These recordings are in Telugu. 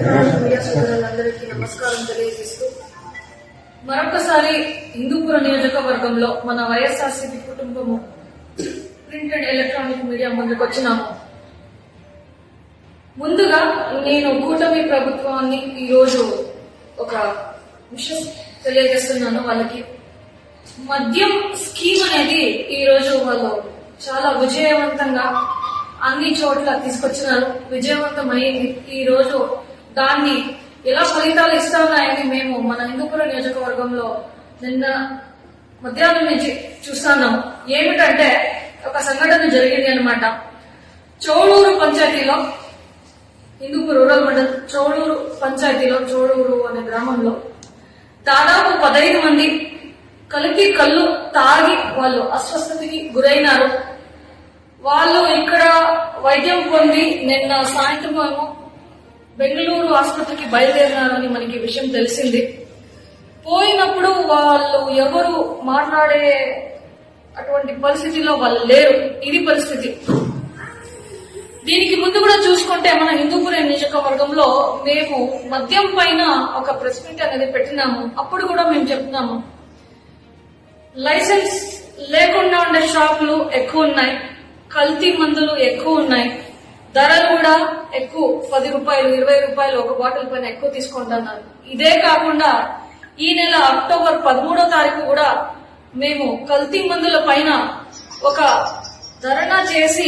అందరికీ నమస్కారం తెలియజేస్తూ మరొకసారి హిందూపుర నియోజకవర్గంలో మన వైఎస్ఆర్సీపీ కుటుంబము ప్రింట్ అండ్ ఎలక్ట్రానిక్ మీడియా ముందుకు వచ్చినాము. ముందుగా నేను కూటమి ప్రభుత్వాన్ని ఈరోజు ఒక విషయం తెలియజేస్తున్నాను. వాళ్ళకి మద్యం స్కీమ్ అనేది ఈరోజు వాళ్ళు చాలా విజయవంతంగా అన్ని చోట్ల తీసుకొచ్చినారు. విజయవంతమైంది. ఈ రోజు దాన్ని ఎలా ఫలితాలు ఇస్తా ఉన్నాయని మేము మన హిందూపుర నియోజకవర్గంలో నిన్న మధ్యాహ్నం నుంచి చూస్తున్నాం. ఏమిటంటే ఒక సంఘటన జరిగింది అనమాట. చోళూరు పంచాయతీలో, హిందూపూర్ రూరల్ మండల్ చోళూరు పంచాయతీలో, చోళూరు అనే గ్రామంలో దాదాపు 15 మంది కలిపి కళ్ళు తాగి వాళ్ళు అస్వస్థతకి గురైనారు. వాళ్ళు ఇక్కడ వైద్యం పొంది నిన్న సాయంత్రం ఏమో బెంగళూరు ఆసుపత్రికి బయలుదేరినారని మనకి విషయం తెలిసింది. పోయినప్పుడు వాళ్ళు ఎవరు మాట్లాడే అటువంటి పరిస్థితిలో వాళ్ళు లేరు. ఇది పరిస్థితి. దీనికి ముందు కూడా చూసుకుంటే మన హిందూపుర నియోజకవర్గంలో మేము మద్యం పైన ఒక ప్రెస్ మీట్ అనేది పెట్టినాము. అప్పుడు కూడా మేము చెప్తున్నాము, లైసెన్స్ లేకుండా ఉండే షాపులు ఎక్కువ ఉన్నాయి, కల్తీ మందులు ఎక్కువ ఉన్నాయి, ధరలు కూడా ఎక్కువ, 10 రూపాయలు 20 రూపాయలు ఒక బాటిల్ పైన ఎక్కువ తీసుకుంటున్నారు. ఇదే కాకుండా ఈ నెల అక్టోబర్ 13వ తారీఖు కూడా మేము కల్తీ మందుల పైన ఒక ధర్నా చేసి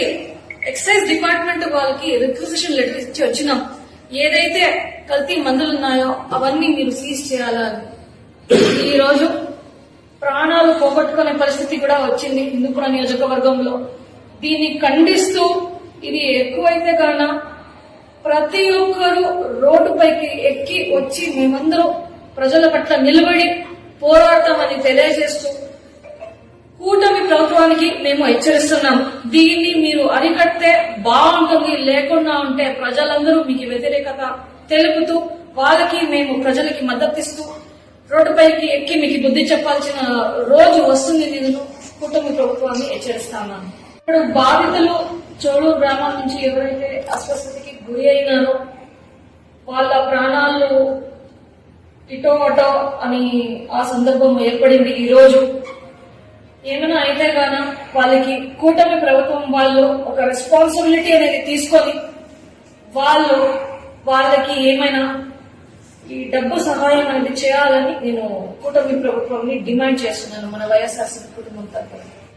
ఎక్సైజ్ డిపార్ట్మెంట్ వాళ్ళకి రిక్విజిషన్ లెటర్ ఇచ్చి వచ్చినాం. ఏదైతే కల్తీ మందులు ఉన్నాయో అవన్నీ మీరు సీజ్ చేయాలని. ఈ రోజు ప్రాణాలు పోగొట్టుకునే పరిస్థితి కూడా వచ్చింది హిందూపుర నియోజకవర్గంలో. దీన్ని ఖండిస్తూ ఇది ఎక్కువైతే గాన ప్రతి ఒక్కరూ రోడ్డుపైకి ఎక్కి వచ్చి మేమందరం ప్రజల పట్ల నిలబడి పోరాడతామని తెలియజేస్తూ కూటమి ప్రభుత్వానికి మేము హెచ్చరిస్తున్నాం. దీన్ని మీరు అరికడితే బాగుంటుంది, లేకుండా ఉంటే ప్రజలందరూ మీకు వ్యతిరేకత తెలుపుతూ వాళ్ళకి మేము ప్రజలకి మద్దతిస్తూ రోడ్డుపైకి ఎక్కి మీకు బుద్ధి చెప్పాల్సిన రోజు వస్తుంది. నేను కూటమి ప్రభుత్వాన్ని హెచ్చరిస్తాను. ఇప్పుడు బాధితులు చోళూరు గ్రామం నుంచి ఎవరైతే అస్వస్థతకి గురి అయినారో వాళ్ళ ప్రాణాలు ఇటో అటో అని ఆ సందర్భం ఏర్పడింది. ఈ రోజు ఏమైనా అయితే గాన వాళ్ళకి కూటమి ప్రభుత్వం వాళ్ళు ఒక రెస్పాన్సిబిలిటీ అనేది తీసుకొని వాళ్ళకి ఏమైనా ఈ డబ్బు సహాయం అనేది చేయాలని నేను కూటమి ప్రభుత్వాన్ని డిమాండ్ చేస్తున్నాను మన వైఎస్ఆర్సీపీ కుటుంబం తరఫున.